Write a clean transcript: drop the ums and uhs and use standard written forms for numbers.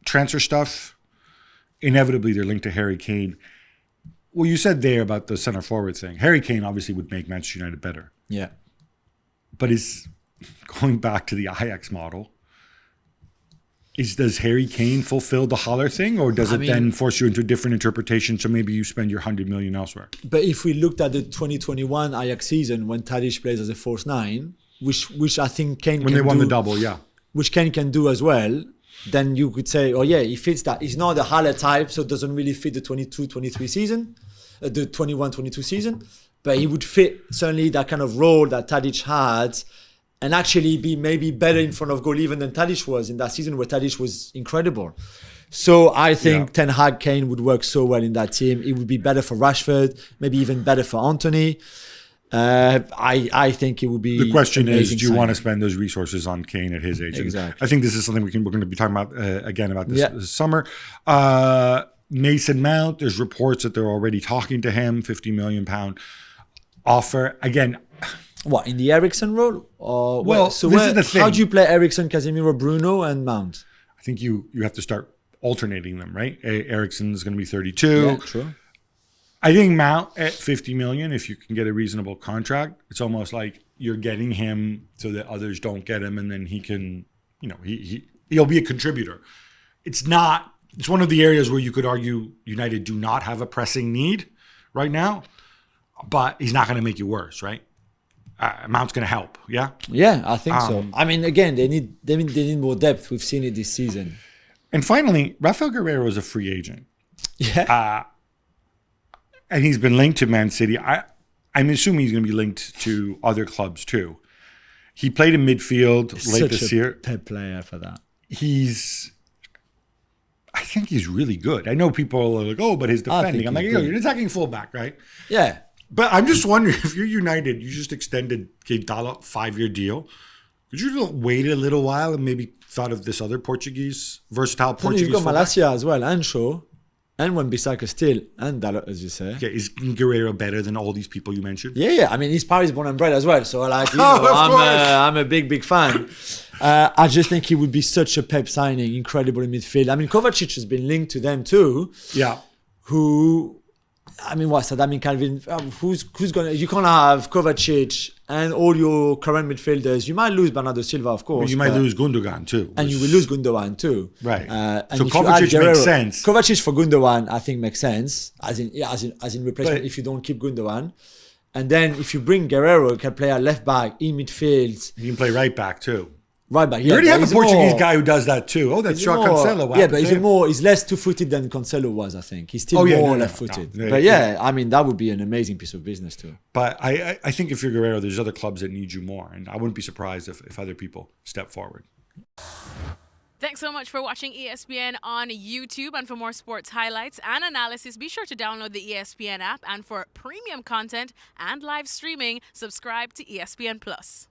transfer stuff, inevitably they're linked to Harry Kane. Well, you said there about the center forward thing. Harry Kane obviously would make Manchester United better. Yeah. But is going back to the Ajax model, does Harry Kane fulfill the Haller thing, or does it then force you into a different interpretation, so maybe you spend your 100 million elsewhere? But if we looked at the 2021 Ajax season when Tadic plays as a false nine, which I think Kane when they won the double, yeah, which Kane can do as well, then you could say, oh yeah, he fits that. He's not the Haller type, so it doesn't really fit the 22-23 season, the 21-22 season, but he would fit certainly that kind of role that Tadic had, and actually be maybe better in front of goal even than Tadic was in that season where Tadic was incredible. So I think Ten Hag Kane would work so well in that team. It would be better for Rashford, maybe even better for Anthony. I think it would be. The question is, do you signing. want to spend those resources on Kane at his age? Exactly. I think this is something we're going to be talking about again about this summer. Mason Mount, there's reports that they're already talking to him, £50 million offer. Again, what, in the Eriksen role? Or well, this is the thing. How do you play Eriksen, Casemiro, Bruno, and Mount? I think you have to start alternating them, right? Eriksen is going to be 32. Yeah, true. I think Mount at 50 million, if you can get a reasonable contract, it's almost like you're getting him so that others don't get him, and then he can, he'll be a contributor. It's one of the areas where you could argue United do not have a pressing need right now, but he's not going to make you worse, right? Mount's going to help, yeah? Yeah, I think so. I mean, again, they need more depth. We've seen it this season. And finally, Raphael Guerreiro is a free agent. Yeah. And he's been linked to Man City. I'm assuming he's going to be linked to other clubs too. He played in midfield late this year. Such a pep player for that. I think he's really good. I know people are like, oh, but his defending. I'm like, you're an attacking fullback, right? Yeah. But I'm just wondering, if you're United, you just extended Dala 5-year deal. Could you wait a little while and maybe thought of this other versatile Portuguese You've got fullback? Malacia as well, and Shaw, and Wan-Bissaka still, and Dalot, as you say. Okay, is Guerreiro better than all these people you mentioned? Yeah. I mean, he's Paris born and bred as well. So I'm a big fan. I just think he would be such a pep signing, incredible in midfield. I mean, Kovacic has been linked to them too. Yeah. What's that? I mean, Calvin, who's going to... You can't have Kovacic and all your current midfielders. You might lose Bernardo Silva, of course. But you might lose Gundogan too. And you will lose Gundogan too. Right. And so Kovacic makes sense. Kovacic for Gundogan, I think, makes sense. As in replacement if you don't keep Gundogan. And then if you bring Guerreiro, you can play at left back, in midfield. You can play right back too. Right back. You already have a Portuguese guy who does that too. Oh, that's João Cancelo. Wow. Yeah, but he's less two-footed than Cancelo was, I think. He's still more left-footed. No. But I mean, that would be an amazing piece of business too. But I think if you're Guerreiro, there's other clubs that need you more. And I wouldn't be surprised if other people step forward. Thanks so much for watching ESPN on YouTube. And for more sports highlights and analysis, be sure to download the ESPN app. And for premium content and live streaming, subscribe to ESPN Plus.